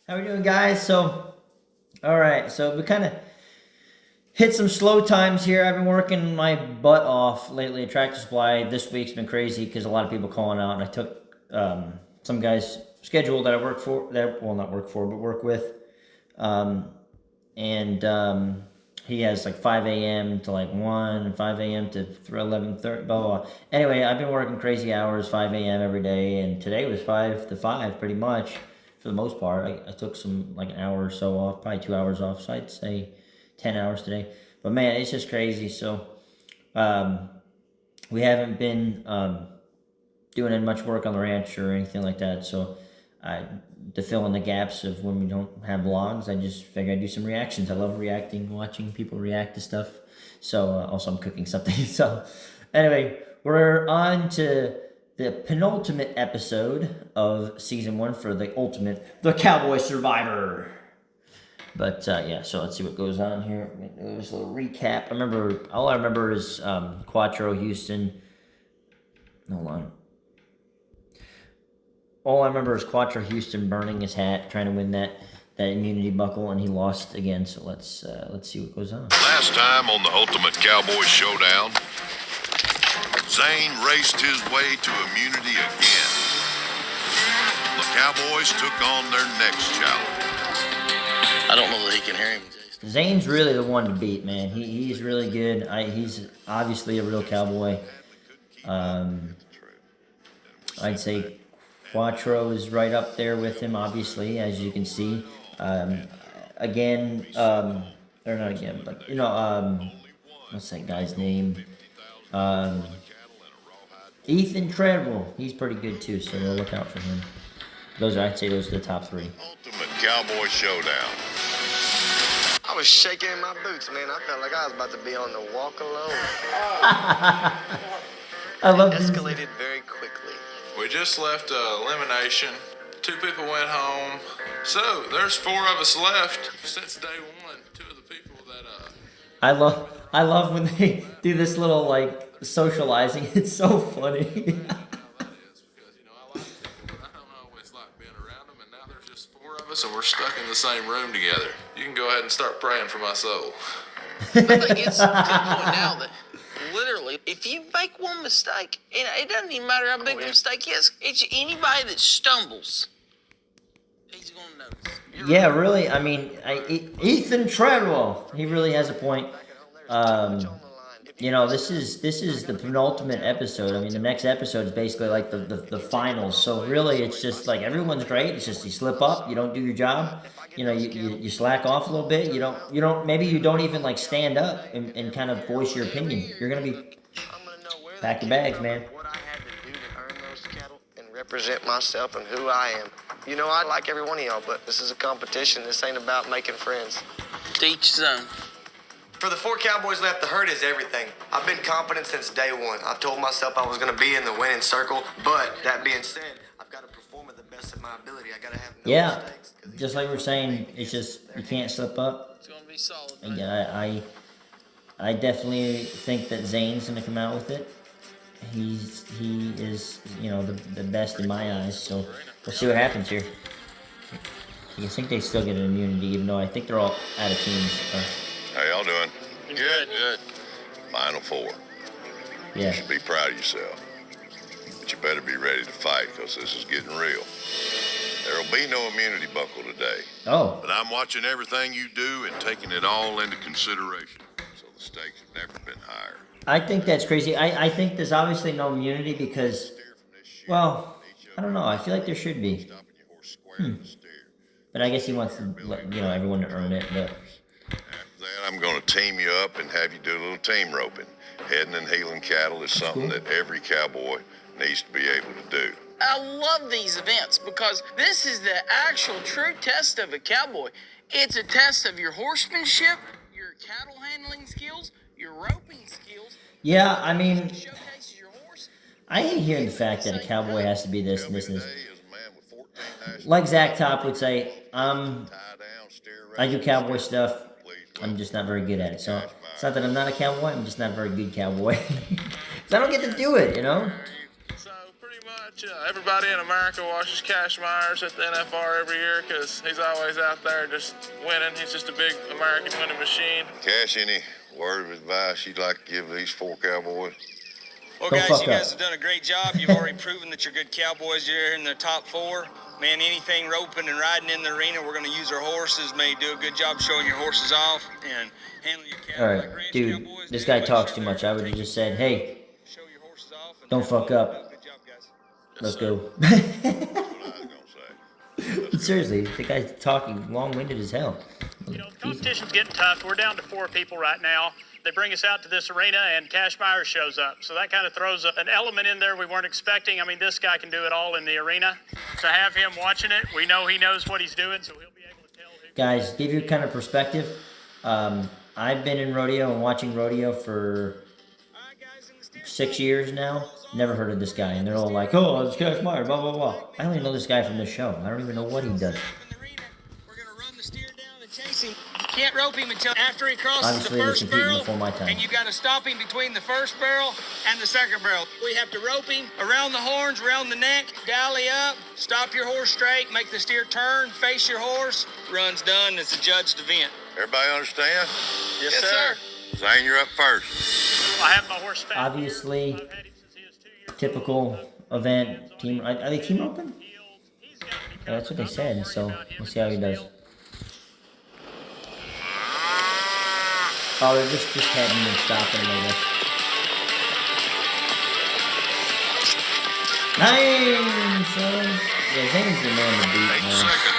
How we doing, guys? All right. So we kind of hit some slow times here. I've been working my butt off lately at Tractor Supply. This week's been crazy because a lot of people calling out, and I took some guys' schedule that I work for, that well, not work for, but work with, um, and he has like 5 a.m. to like 1 and 5 a.m. to 11:30, blah, blah, blah. Anyway, I've been working crazy hours, 5 a.m. every day, and today was 5 to 5 pretty much for the most part. I took some like an hour or so off, probably 2 hours off, so I'd say 10 hours today. But man, it's just crazy. So we haven't been doing as much work on the ranch or anything like that. So to fill in the gaps of when we don't have vlogs, I just figured I'd do some reactions. I love reacting, watching people react to stuff. So also I'm cooking something. So anyway, we're on to the penultimate episode of season 1 for the Cowboy Survivor. But yeah, so let's see what goes on here. There's a little recap. All I remember is Quattro Houston. Hold on. All I remember is Quattro Houston burning his hat, trying to win that immunity buckle, and he lost again. So let's see what goes on. Last time on the Ultimate Cowboy Showdown, Zane raced his way to immunity again. The Cowboys took on their next challenge. I don't know that he can hear him. Zane's really the one to beat, man. He's really good. He's obviously a real cowboy. I'd say Quattro is right up there with him, obviously, as you can see. Again, or not again, but what's that guy's name? Ethan Treadwell. He's pretty good too, so we'll look out for him. I'd say those are the top 3. Ultimate Cowboy Showdown. I was shaking in my boots, man. I felt like I was about to be on the walk alone. I love It these. escalated very quickly. We just left elimination. 2 people went home. So there's 4 of us left since day 1. 2 of the people that I love when they do this little like socializing. It's so funny. that is because I like people, but I don't always like being around them. And now there's just 4 of us, and we're stuck in the same room together. You can go ahead and start praying for my soul. I think it's to the point now that literally, if you make one mistake, and it doesn't even matter how big the mistake is, it's anybody that stumbles, he's going to notice. Yeah, really. I mean, Ethan Treadwell. He really has a point. This is the penultimate episode. I mean, the next episode is basically like the finals. So really, it's just like everyone's great. It's just you slip up, you don't do your job. You slack off a little bit. Maybe you don't even like stand up and kind of voice your opinion. You're gonna be pack your bags, man. What I had to do to earn those cattle and represent myself and who I am. I like every one of y'all, but this is a competition. This ain't about making friends. To each his own. For the 4 Cowboys left, the hurt is everything. I've been confident since day 1. I told myself I was going to be in the winning circle, but that being said, I've got to perform at the best of my ability. I got to have no mistakes. Just like we're saying, it's just you can't slip up. It's going to be solid. And I definitely think that Zane's gonna come out with it. He is the best in my eyes. So we'll see what happens here. I think they still get an immunity, even though I think they're all out of teams. How y'all doing? Good. Final 4. Yeah. You should be proud of yourself. But you better be ready to fight, because this is getting real. There'll be no immunity buckle today. Oh. But I'm watching everything you do and taking it all into consideration. So the stakes have never been higher. I think that's crazy. I think there's obviously no immunity because, well, I don't know. I feel like there should be. But I guess he wants to let everyone to earn it. But After that, I'm going to team you up and have you do a little team roping. Heading and heeling cattle is something that every cowboy needs to be able to do. I love these events because this is the actual true test of a cowboy. It's a test of your horsemanship, your cattle handling skills, your roping skills. yeah, I mean, Showcases your horse. I hate hearing the fact that a cowboy has to be this and this and Today this. is a man with 14 national Like Zach Top would say, tie down, steer I do race, cowboy stuff. please I'm just not very good at it. So it's not that I'm not a cowboy. I'm just not a very good cowboy. 'Cause I don't get to do it, So pretty much, Everybody in America watches Cash Myers at the NFR every year because he's always out there just winning. He's just a big American winning machine. Cash, any word of advice you'd like to give these 4 cowboys? Well, Don't guys, fuck you guys up. have done a great job. You've already proven that you're good cowboys. You're in the top 4. Man, anything roping and riding in the arena, we're going to use our horses. May do a good job showing your horses off and handling your cattle All like right, ranch dude, cowboys this do. guy Make talks sure too they're much. I would have taking just said, hey, show your horses off and don't fuck up. Good job, guys. Let's go. What I was gonna say. Seriously, the guy's talking long-winded as hell. You know, the competition's getting tough. We're down to 4 people right now. They bring us out to this arena, and Cash Myers shows up. So that kind of throws an element in there we weren't expecting. I mean, this guy can do it all in the arena. To have him watching it, we know he knows what he's doing, so he'll be able to tell who. Guys, give you kind of perspective. I've been in rodeo and watching rodeo for 6 years now. Never heard of this guy, and they're all like, "Oh, it's Cash Myers, blah blah blah." I don't even know this guy from the show. I don't even know what he does. We're going to run the steer down and chase him. Can't rope him until after he crosses Obviously, the they're first competing barrel, before my time. and you got to stop him between the first barrel and the second barrel. We have to rope him around the horns, around the neck, dally up, stop your horse straight, make the steer turn, face your horse. Run's done. It's a judged event. Everybody understand? Yes, sir. Zane, you're up first. I have my horse back. Obviously, I've had him since he was 2 years old. typical event team. Are they team open? He's gotta be Yeah, that's what they said. So we'll see how he does. Oh, they're just heading and stopping him, I guess. Nice, son. Yeah, Zane's the man to beat, 8 man. seconds.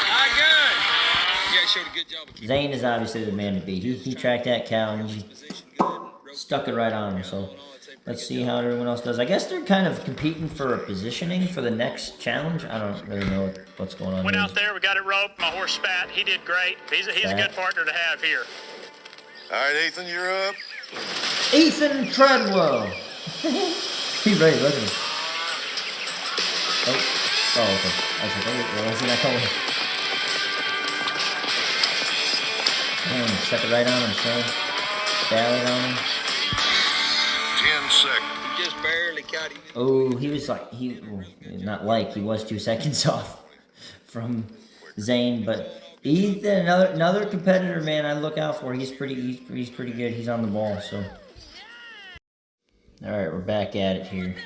All right, good. You guys showed a good job of keeping Zane is obviously the man to beat. He tracked that cow and he position good. stuck it right on him. So let's see how everyone else does. I guess they're kind of competing for a positioning for the next challenge. I don't really know what's going on Went here. out there, we got it roped. My horse spat. He did great. He's a good partner to have here. All right, Ethan, you're up. Ethan Treadwell. He's ready. Look at him. Oh, okay. I was like, oh, was he not coming? Man, stuck it right on him, son. Ballad on him. 10 seconds. Just barely caught him. Oh, he was like, he was 2 seconds off from Zane, but Ethan, another competitor, man, I look out for. He's pretty good. He's on the ball, so. All right, we're back at it here.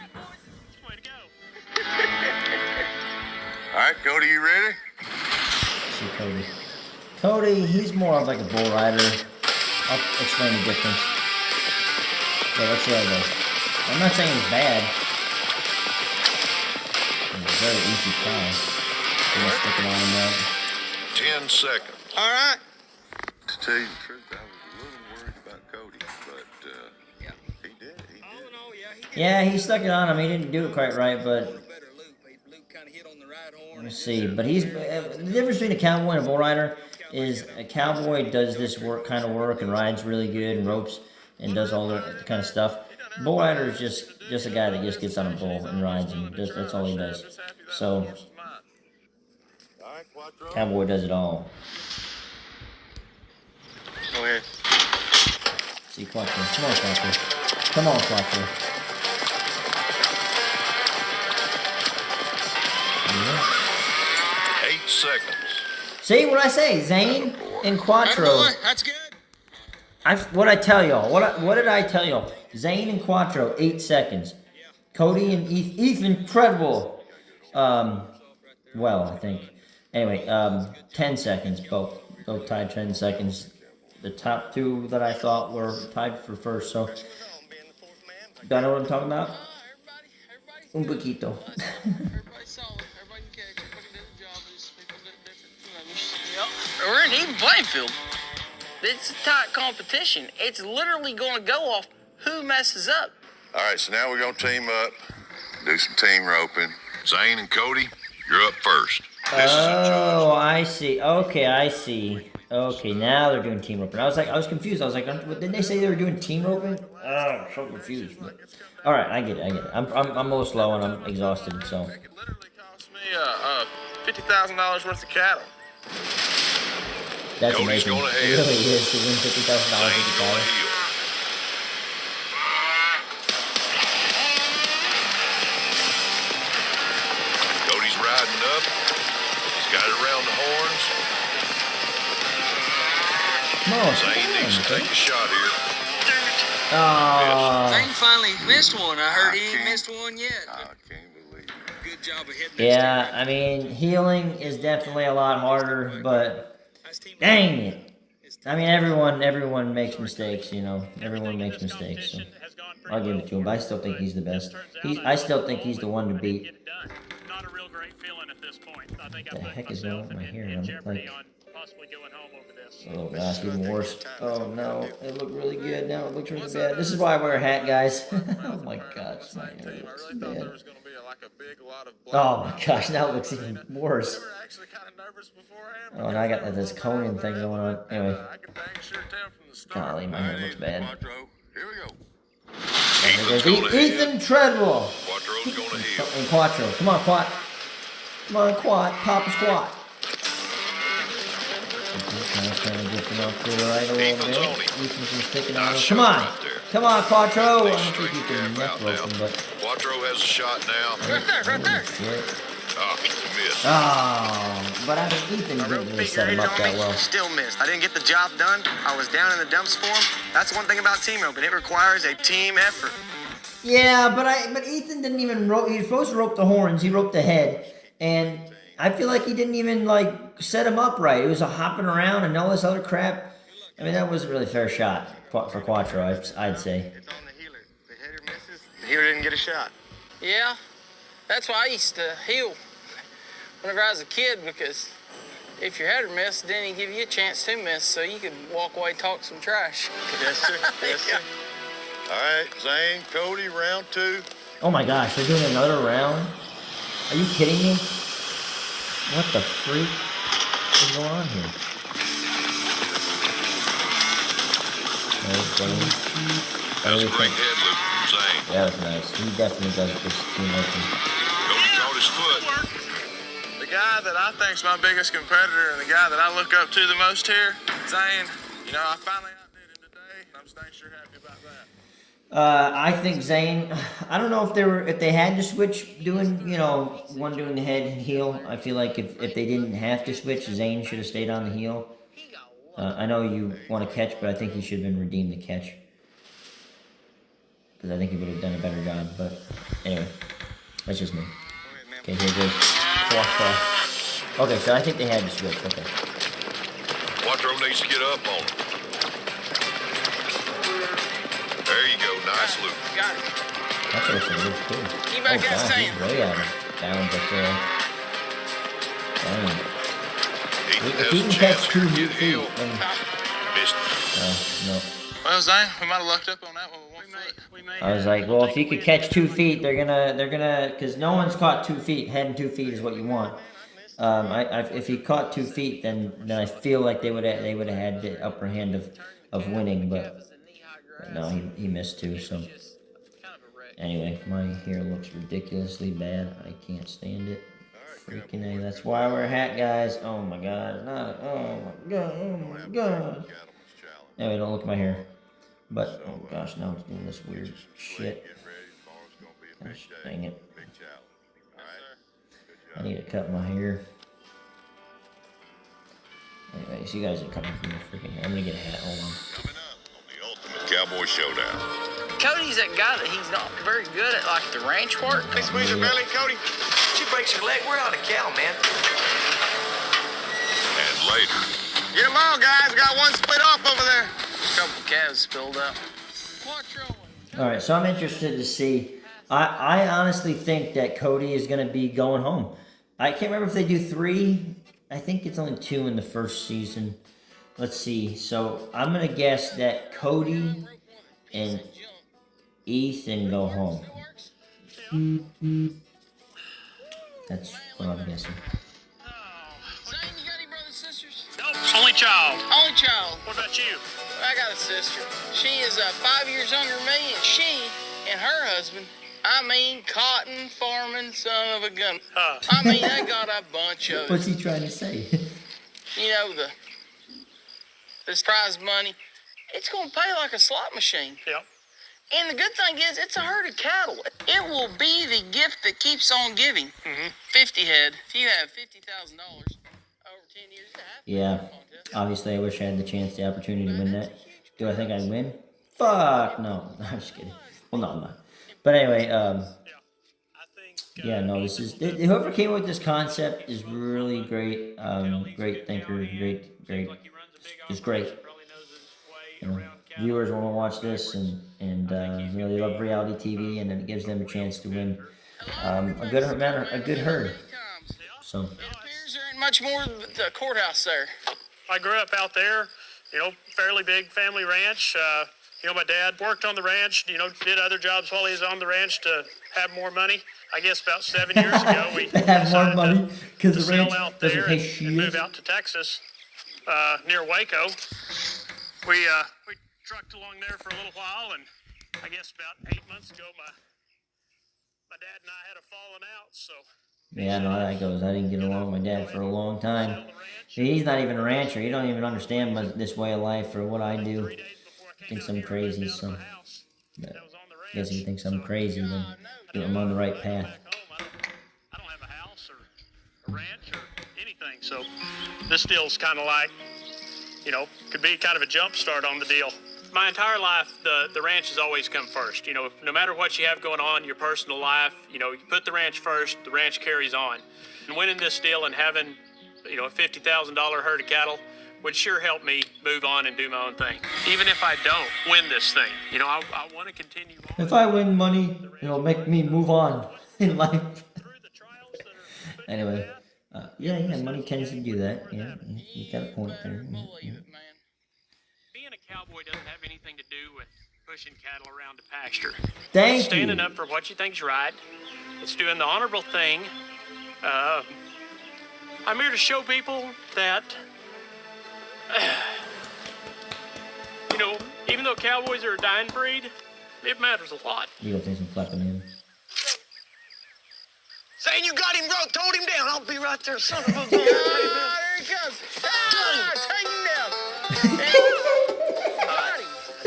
Way to go. All right, Cody, you ready? Let's see Cody. Cody, he's more of like a bull rider. I'll explain the difference. Yeah, let's see how it goes. I'm not saying it's bad. It's a very easy cow. Just sticking on him right. 10 seconds. All right. To tell you the truth, I was a little worried about Cody, but Yeah. he did. All in all, yeah, he did. Yeah, he stuck it on him. He didn't do it quite right, but Better loop. Luke kind of hit on the right horn. let's see. But he's the difference between a cowboy and a bull rider is a cowboy does this kind of work and rides really good and ropes and does all that kind of stuff. Bull rider is just a guy that just gets on a bull and rides and that's all he does. So All right, Quattro. cowboy does it all. Go ahead. See Quattro. Come on, Quattro. Come on, Quattro. Yeah. 8 seconds. See what I say? Zane and Quattro. Boy, that's good. What I tell y'all? What did I tell y'all? Zane and Quattro, 8 seconds. Cody and Ethan Treadwell. Well, I think. Anyway, 10 seconds. Both tied 10 seconds. The top two that I thought were tied for first. So, do I know what I'm talking about? Un poquito. Everybody saw it. Everybody can catch it. Everybody did the job. Just people did different. Yep. We're in even playing field. It's a tight competition. It's literally going to go off who messes up. All right, so now we're going to team up, do some team roping. Zane and Cody, you're up first. This is a Oh, I see. Okay, I see. Okay, now they're doing team roping. I was confused. I was like, didn't they say they were doing team roping? Oh, I'm so confused. But, all right, I get it. I'm a little slow and I'm exhausted. So It literally cost me $50,000 worth of cattle. that's Cody's amazing. going It ahead. really is to win $50,000 Zane's with the going car. to heel. Got it around the horns. Zane needs to take a shot here. Oh. Zane finally missed one. I heard he ain't can't- missed one yet. I can't believe it. Good job of hitting Yeah, I mean, healing is definitely a lot harder, but dang it. I mean, everyone makes mistakes, you know. Everyone makes mistakes, so I'll give it to him. But I still think he's the best. I still think he's the one to beat. Not a real great feeling at this point. I think The I heck put is wrong myself with my hair? in I'm jeopardy like- on possibly going home over this. Oh gosh, even worse. Oh no, it looked really good. Now it looks really bad. This is why I wear a hat, guys. Oh my gosh, my hair I looks really thought there bad. was gonna be like a big lot of Oh my gosh, now it looks even worse. They were actually kind of nervous beforehand. Oh, and I got this Conan thing going on. Anyway, I could dang sure tell from the start. golly, my hair looks bad. Quattro, here we go. There Ethan's goes gonna hit. Ethan Treadwell. Quattro's gonna heal. And Quattro. Come on, Quat. Come on, Quat. Pop a squat. Ethan's kind of drifting off to the right a little Ethan's bit. on him. Ethan's been sticking out. Nice Come shot on. right there. Come on, Quattro. I They don't think you straighten can the neck gap rope out him, now. but... Quattro has a shot now. Right there. Shit. Ah, he missed. Oh, but I mean, Ethan didn't really set him up that well. Still missed. I didn't get the job done. I was down in the dumps for him. That's one thing about team roping. It requires a team effort. Yeah, but Ethan didn't even rope. He was supposed to rope the horns. He roped the head, and I feel like he didn't even like set him up right. It was a hopping around and all this other crap. I mean, that wasn't really a fair shot for Quattro. I'd say. It's on the healer. The header misses. The healer didn't get a shot. Yeah, that's why I used to heel whenever I was a kid, because if your header missed, then he give you a chance to miss, so you could walk away, talk some trash. Yes, sir. Yes, sir. All right, Zane, Cody, round 2. Oh my gosh, they're doing another round. Are you kidding me? What the freak is going on here? That was a great head loop from Zane. That was nice. He definitely does this team working. Cody caught his foot. The guy that I think's my biggest competitor and the guy that I look up to the most here, Zane, you know, I finally outdid him today. I'm dang sure happy about that. I think Zane. I don't know if they had to switch doing one doing the head and heel. I feel like if they didn't have to switch, Zane should have stayed on the heel. I know you want to catch, but I think he should have been redeemed the catch because I think he would have done a better job. But anyway, that's just me. Okay, here goes Quattro. Okay, so I think they had to switch. Okay. Quattro needs to get up on him. There you go, nice loop. Got it. That's actually really cool. Keep back that God, sand. he's way out of bounds up there. Dang. Ethan If has he a can chance catch here 2 to get feet, healed. then Missed. no. Well, Zane, we might have lucked up on that one with 1 foot. We may I was like, well, if you could catch 2 feet, they're gonna, because no one's caught 2 feet. Head and 2 feet is what you want. If he caught 2 feet, then I feel like they would have had the upper hand of winning, but no, he missed 2. So anyway, my hair looks ridiculously bad. I can't stand it. Freaking A. That's why I wear a hat, guys. Oh my god. Oh my god. Anyway, don't look at my hair. But, oh gosh, now it's doing this weird shit. Gosh, dang it. I need to cut my hair. Anyways, you guys are coming from the freaking hair. I'm gonna get a hat. Hold on. Coming up on the Ultimate Cowboy Showdown. Cody's that guy that he's not very good at, like the ranch work. Hey, squeeze your belly, Cody. She breaks your leg. We're out of cow, man. And later, Get them all, guys. Got one split off over there. A couple calves spilled up. All right, so I'm interested to see. I honestly think that Cody is going to be going home. I can't remember if they do 3. I think it's only 2 in the first season. Let's see. So I'm going to guess that Cody and Ethan go home. That's what I'm guessing. Zane, you got any brothers and sisters? Nope, only child. Only child. What about you? I got a sister. She is 5 years younger than me, and she and her husband, I mean, cotton farming son of a gun. I mean, they got a bunch of What's it. he trying to say? You know, this prize money, it's going to pay like a slot machine. Yep. And the good thing is, it's a herd of cattle. It will be the gift that keeps on giving. 50 head. If you have $50,000 over 10 years, Yeah. Obviously, I wish I had the chance, the opportunity to win that. Do I think I'd win? Fuck no. I'm just kidding. Well, no, I'm not. But anyway, yeah, no, this is whoever came up with this concept is really great. Great thinker, great, just great. You know, viewers want to watch this and you know, they love reality TV, and it gives them a chance to win a good herd. So. It appears there ain't much more but the courthouse there. I grew up out there, you know, fairly big family ranch. You know, my dad worked on the ranch, you know, did other jobs while he was on the ranch to have more money. I guess about 7 years ago, we have more money because the sell ranch out doesn't there pay and shit. move out to Texas, near Waco. We trucked along there for a little while, and I guess about 8 months ago, my dad and I had a falling out, so. Yeah, I know how that goes. I didn't get along with my dad for a long time. He's not even a rancher. He don't even understand this way of life or what I do. He thinks I'm crazy, so. But I guess he thinks I'm crazy, then I'm on the right path. I don't have a house or a ranch or anything, so this deal's kind of like, you know, could be kind of a jump start on the deal. My entire life, the ranch has always come first. You know, no matter what you have going on in your personal life, you know, you put the ranch first, the ranch carries on. And winning this deal and having, you know, a $50,000 herd of cattle would sure help me move on and do my own thing. Even if I don't win this thing, you know, I want to continue on. If I win money, it'll make me move on in life. Anyway, yeah, money tends to do that. Yeah, you got a point there. Yeah. Being a cowboy doesn't have anything to do with pushing cattle around to pasture. Thank it's you. standing up for what you think's right. It's doing the honorable thing. I'm here to show people that, you know, even though cowboys are a dying breed, it matters a lot. You gonna take some clapping in. Saying you got him, bro. Told him down. I'll be right there, son of a bitch. There he comes. Take him down.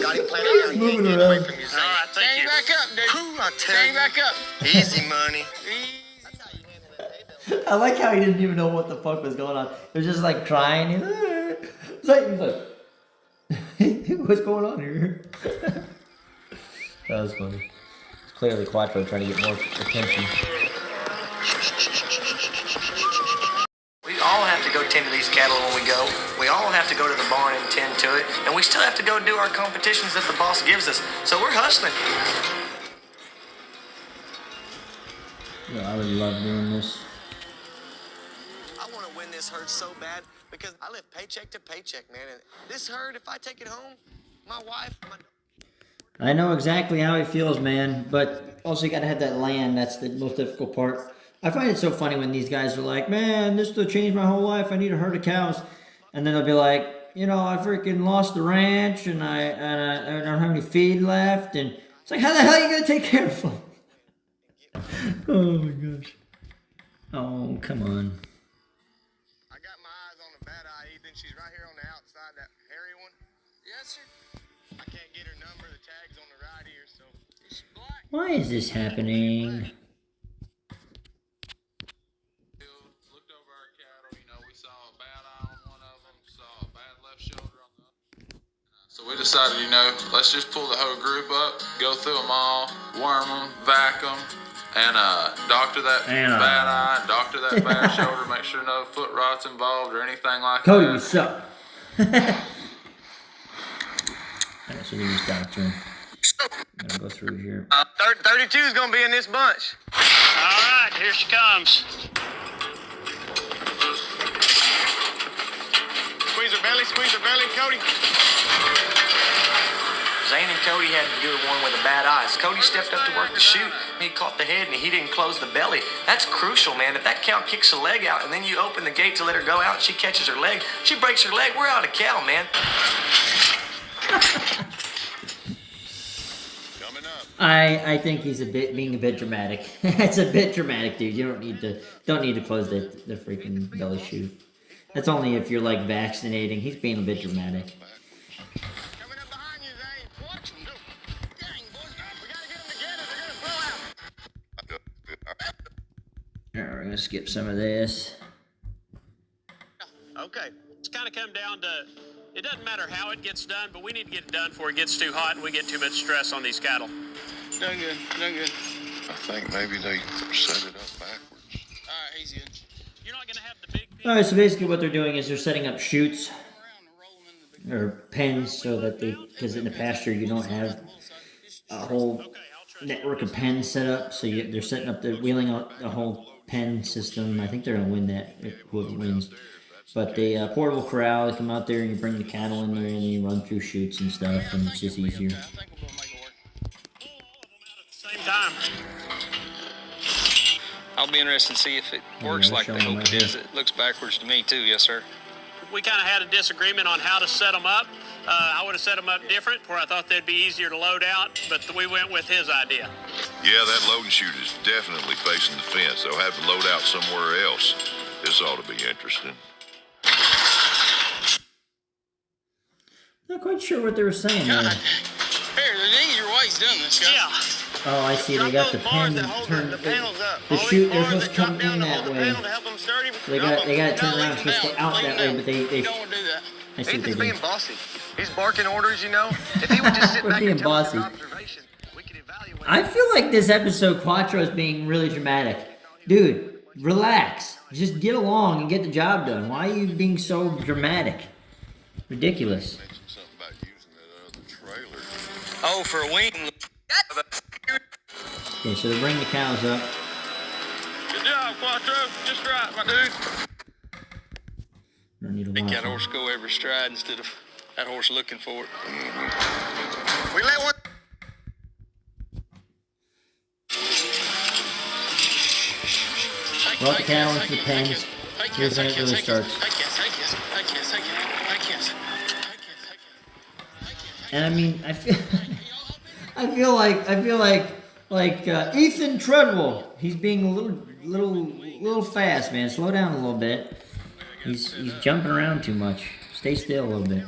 Got him planted down. Moving Get around. away from you, Zane. All right, thank Stand you. back up, dude. Whew, I tell Stand you. back up. Easy money. That's how you handle that. I like how he didn't even know what the fuck was going on. He was just like crying. He's like, what's going on here? That was funny. It's clearly Quattro trying to get more attention. We all have to go tend to these cattle when we go. We all have to go to the barn and tend to it. And we still have to go do our competitions that the boss gives us. So we're hustling. Yeah, I would love doing this. I want to win this herd so bad because I live paycheck to paycheck, man. And this herd, if I take it home, my wife, I know exactly how he feels, man, but also you gotta have that land. That's the most difficult part. I find it so funny when these guys are like, man, this will change my whole life. I need a herd of cows. And then they'll be like, you know, I freaking lost the ranch and I don't have any feed left. And it's like, how the hell are you gonna take care of them? Oh my gosh. Oh, come on. I got my eyes on the bad eye, Ethan. She's right here on the outside, that hairy one. Yes, sir. I can't get her number. The tag's on the right ear, so. She's black. Why is this happening? Looked over our cattle, you know, we saw a bad eye on one of them, saw a bad left shoulder on the other. So we decided, you know, let's just pull the whole group up, go through them all, worm them, vac them, and doctor that bad eye, doctor that bad shoulder, make sure no foot rot's involved or anything like Cody, that. you suck. Alright, so we just doctor. I'm gonna go through here. 32 is gonna be in this bunch. All right, here she comes. Squeeze her belly, Cody. Zane and Cody had to do one with a bad eye. Cody stepped up to work the chute, and he caught the head, and he didn't close the belly. That's crucial, man. If that cow kicks a leg out, and then you open the gate to let her go out, and she catches her leg, she breaks her leg, we're out of cow, man. Coming up. I think he's being a bit dramatic. It's a bit dramatic, dude. You don't need to close the freaking belly chute. That's only if you're like vaccinating. He's being a bit dramatic. Coming up behind you, Zane. Watch him. Dang, boys, skip some of this. Okay. It's kind of come down to, it doesn't matter how it gets done, but we need to get it done before it gets too hot and we get too much stress on these cattle. Done good. I think maybe they set it up backwards. All right, he's good. You're not going to have the big... All right, so basically what they're doing is they're setting up chutes or pens so that because in the pasture you don't have a whole network of pens set up, so they're setting up, they're wheeling out a whole pen system. I think they're going to win that, whoever wins. But the portable corral, you come out there and you bring the cattle in there and you run through chutes and stuff, and it's just easier. I think we'll make it work. Same time. I'll be interested to see if it works they're like they showing hope right it is. here. It looks backwards to me too, yes sir. We kind of had a disagreement on how to set them up. I would have set them up different, where I thought they'd be easier to load out, but we went with his idea. Yeah, that loading chute is definitely facing the fence. They'll have to load out somewhere else. This ought to be interesting. Not quite sure what they were saying there. God. Here, there's easier ways doing this, guys. Yeah. Oh, I see. They got the pen turned. The chute, they're supposed to come in that way. So they got it turned around. It's supposed to go out that way, but they. Don't want to do that. I see what they Ethan's being did. bossy. He's barking orders, you know. If he would just sit We're back being and tell us bossy. his observation, we could evaluate. I feel like this episode Quattro is being really dramatic. Dude, relax. Just get along and get the job done. Why are you being so dramatic? Ridiculous. Mentioned something about using that other trailer. Oh, for a wing. Okay, so they bring the cows up. Good job, Quattro. Just right, my dude. I need to Make watch that it. horse go every stride instead of that horse looking for it. We let one. Brought the cattle into the pens. Here's when it really starts. And I mean, I feel like Ethan Treadwell. He's being a little fast, man. Slow down a little bit. He's jumping around too much. Stay still a little bit.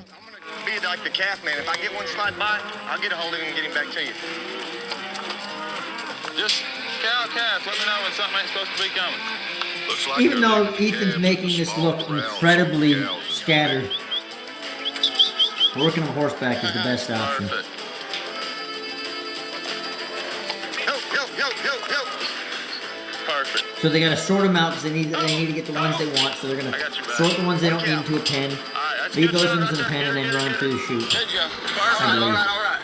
Be like the calf man. If I get one slide by, I'll get a hold of him and get him back to you. Just cow calf. Let me know when something ain't supposed to be coming. Looks like Even they're though letting Ethan's calves making in this small look corrals incredibly and cows. scattered, working on horseback is the best option. Perfect. Yo. Perfect. So they gotta sort them out because they need to get the ones they want. So they're gonna sort the ones they don't need into a pen, That's leave good, those sir. ones in a That's pen, and then good, run good, through the chute. Good job. I believe. All right.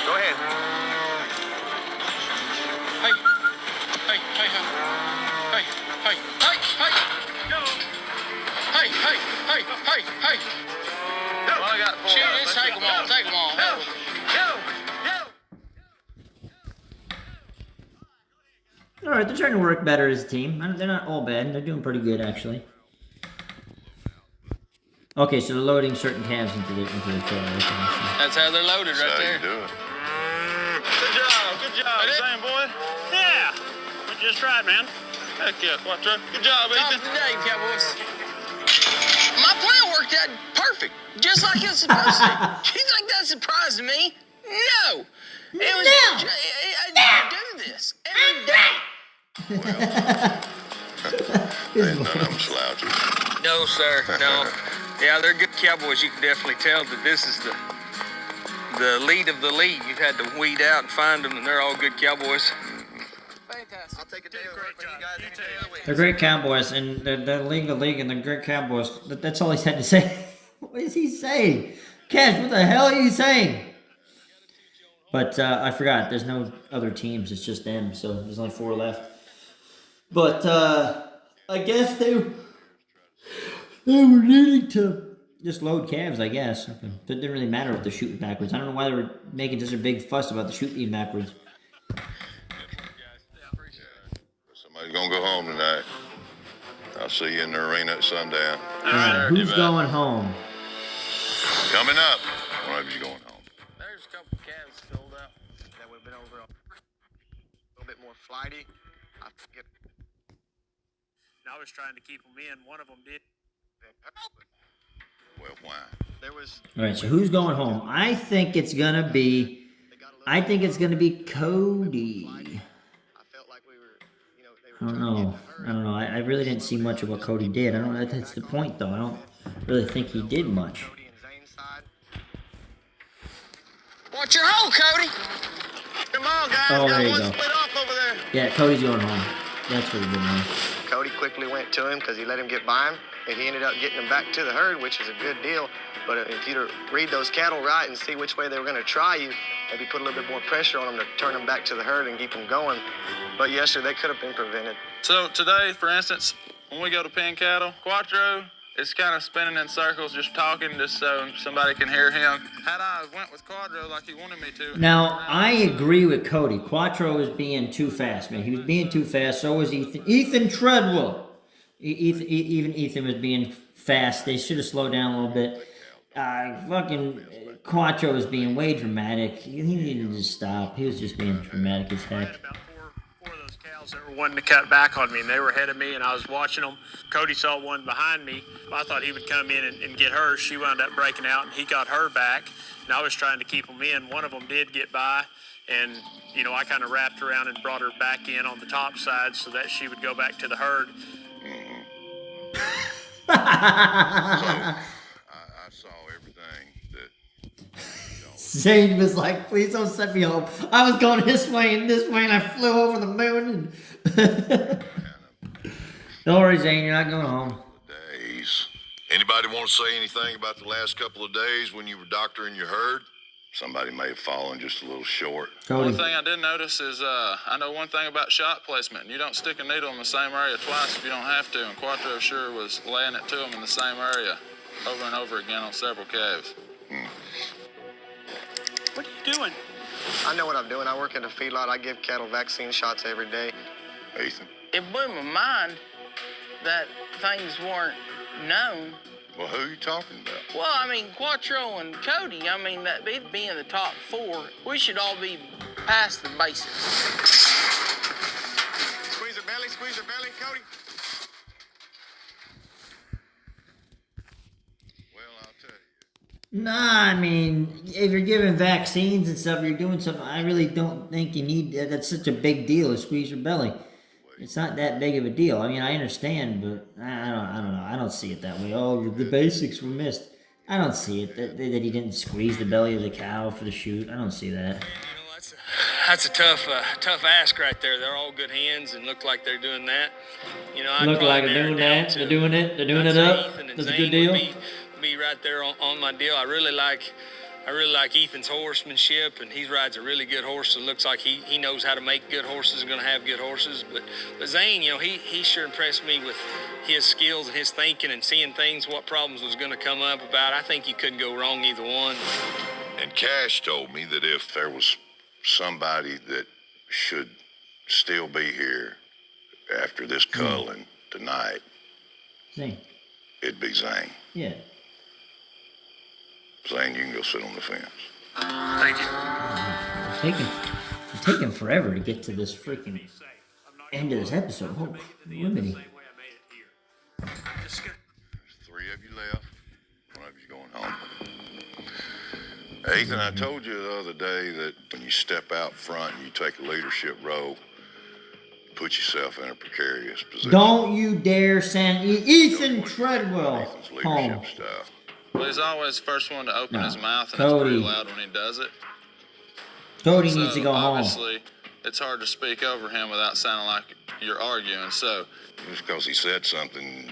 Go ahead. Hey. Well, I got four. Shoot, take them all. All right, they're trying to work better as a team. They're not all bad. They're doing pretty good actually. Okay, so they're loading certain calves into the trailer. Okay, That's how they're loaded That's right how you there. do it. Good job, Zane boy. Yeah. But just right, man. Heck yeah, Quattro. Good job, Top Ethan. of the day, Cowboys. My plan worked out perfect, just like it's supposed to. You think that surprised me? No. It was. I do this every day. Ain't none of them slouches. No, sir. No. Yeah, they're good Cowboys. You can definitely tell that this is the lead of the league. You've had to weed out and find them, and they're all good Cowboys. Fantastic. I'll take a day of work for you guys any day of the week. They're great Cowboys, and they're league of the league, and they're great Cowboys. That's all he's had to say. What is he saying? Cash, what the hell are you saying? But I forgot. There's no other teams. It's just them. So there's only 4 left. But I guess they were needing to just load calves, I guess. It didn't really matter if they're shooting backwards. I don't know why they were making such a big fuss about the shoot being backwards. Somebody's gonna go home tonight. I'll see you in the arena at sundown. All right, who's going home? Coming up. One of you's going home. There's a couple calves filled out. That would have been over a little bit more flighty. I forget. I was trying to keep them in. One of them did. Well, why? There was. All right, so who's going home? I think it's gonna be Cody. I felt like we were, I don't know. I really didn't see much of what Cody did. I don't know. That's the point, though. I don't really think he did much. Watch your hole, Cody. Come on, guys. Oh, Got there you one go. split off over there. Yeah, Cody's going home. That's what he did now. Cody quickly went to him because he let him get by him, and he ended up getting him back to the herd, which is a good deal. But if you'd read those cattle right and see which way they were going to try you, maybe put a little bit more pressure on them to turn them back to the herd and keep them going. But yesterday, they could have been prevented. So today, for instance, when we go to pen cattle, Quattro is kind of spinning in circles, just talking, just so somebody can hear him. Had I went with Quattro like he wanted me to. Now, I agree with Cody. Quattro was being too fast, man. He was being too fast. So was Ethan. Ethan Treadwell. Even Ethan was being fast. They should have slowed down a little bit. Fucking Quattro was being way dramatic. He needed to stop. He was just being dramatic as I had heck. about four of those cows that were wanting to cut back on me, and they were ahead of me, and I was watching them. Cody saw one behind me. I thought he would come in and get her. She wound up breaking out, and he got her back, and I was trying to keep them in. One of them did get by, and, you know, I kind of wrapped around and brought her back in on the top side so that she would go back to the herd. I saw everything that Zane was like, please don't set me home. I was going this way, and I flew over the moon. And don't worry, Zane, you're not going home. days. Anybody want to say anything about the last couple of days when you were doctoring your herd? Somebody may have fallen just a little short. Cody. One thing I did notice is I know one thing about shot placement. You don't stick a needle in the same area twice if you don't have to, and Quattro sure was laying it to him in the same area over and over again on several calves. What are you doing? I know what I'm doing. I work at a feedlot. I give cattle vaccine shots every day. Ethan? It blew my mind that things weren't known. Well, who are you talking about? Well, I mean, Quattro and Cody, I mean, that they'd be in the top four. We should all be past the basics. Squeeze her belly, Cody. Well, I'll tell you. Nah, I mean, if you're giving vaccines and stuff, you're doing something, I really don't think you need, that's such a big deal to squeeze your belly. It's not that big of a deal. I mean, I understand, but I don't know. I don't see it that way. Oh, the basics were missed. I don't see it, that he didn't squeeze the belly of the cow for the shoot. I don't see that. You know, that's a tough ask right there. They're all good hands and look like they're doing that. You know, Look like they're doing that. They're doing it. They're doing it up. That's a good deal. Be right there on my deal. I really like Ethan's horsemanship, and he rides a really good horse. So it looks like he knows how to make good horses and going to have good horses. But Zane, you know, he sure impressed me with his skills and his thinking and seeing things, what problems was going to come up about. I think you couldn't go wrong either one. And Cash told me that if there was somebody that should still be here after this culling tonight, Zane. it'd be Zane. Yeah. Zane, you can go sit on the fence. Thank you. It's taking forever to get to this freaking end of this episode. Oh, limiting. There's 3 of you left. One of you's going home. Ethan, I told you the other day that when you step out front and you take a leadership role, put yourself in a precarious position. Don't you dare send Ethan Treadwell Ethan's leadership home. style. Well, he's always the first one to open No, his mouth, and Cody. it's pretty loud when he does it. Cody So needs to go home. obviously, it's hard to speak over him without sounding like you're arguing. So Just because he said something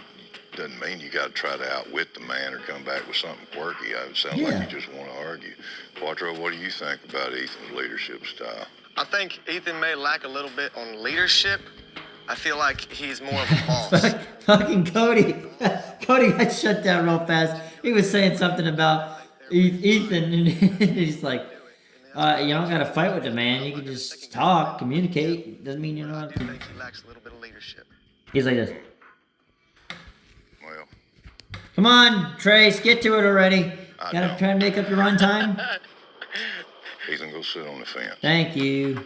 doesn't mean you got to try to outwit the man or come back with something quirky. It sounds Yeah. like you just want to argue. Quattro, what do you think about Ethan's leadership style? I think Ethan may lack a little bit on leadership. I feel like he's more of a boss. Fucking Cody. Cody got shut down real fast. He was saying something about Ethan, and he's like, you don't got to fight with the man. You can just talk, communicate. Doesn't mean you're not. I think he lacks a little bit of leadership. He's like this. Well, Come on, Trace, get to it already. I Gotta don't. try and make up your run time. Ethan, go sit on the fence. Thank you.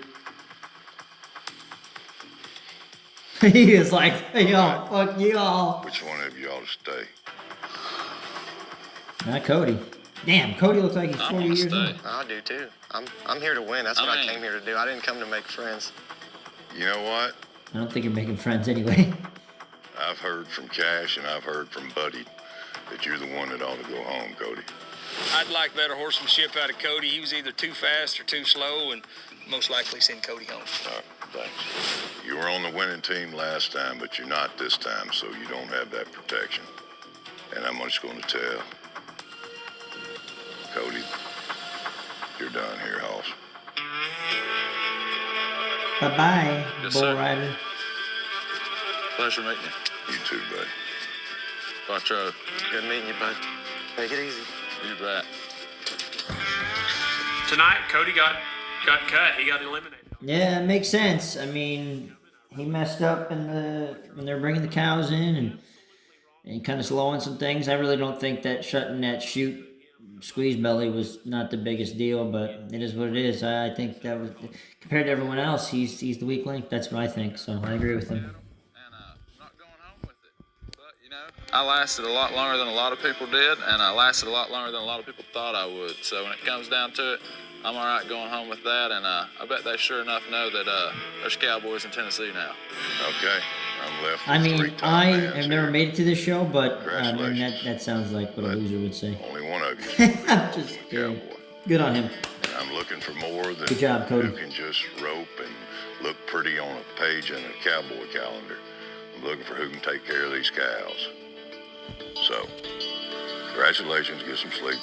He was like, yo, fuck you all. Which one of you ought to stay? Not Cody. Damn, Cody looks like he's I 40 want to years stay. old. I do too. I'm here to win. That's what I mean- came here to do. I didn't come to make friends. You know what? I don't think you're making friends anyway. I've heard from Cash and I've heard from Buddy that you're the one that ought to go home, Cody. I'd like better horsemanship out of Cody. He was either too fast or too slow, and most likely send Cody home. All right, thanks. You were on the winning team last time, but you're not this time, so you don't have that protection. And I'm just going to tell Cody, you're done here, Hoss. Bye-bye, Yes, bull sir. rider. Pleasure meeting you. You too, buddy. Quattro. Good meeting you, bud. Take it easy. You bet. Tonight, Cody got cut. He got eliminated. Yeah, it makes sense. I mean, he messed up when they were bringing the cows in and kind of slowing some things. I really don't think that shutting that chute squeeze belly was not the biggest deal, but it is what it is. I think that was, compared to everyone else, he's the weak link. That's what I think. So I agree with him. And not going home with it. But, you know, I lasted a lot longer than a lot of people did, and I lasted a lot longer than a lot of people thought I would. So when it comes down to it, I'm all right going home with that, and I bet they sure enough know that there's Cowboys in Tennessee now. Okay, I'm left with I mean, three top I fans have never here. made it to this show, but Congratulations. that sounds like what a But loser would say. Only one of you is I'm just kidding. Cowboy. Good on him. And I'm looking for more than Good job, Cody. who can just rope and look pretty on a page in a cowboy calendar. I'm looking for who can take care of these cows. So, congratulations, get some sleep.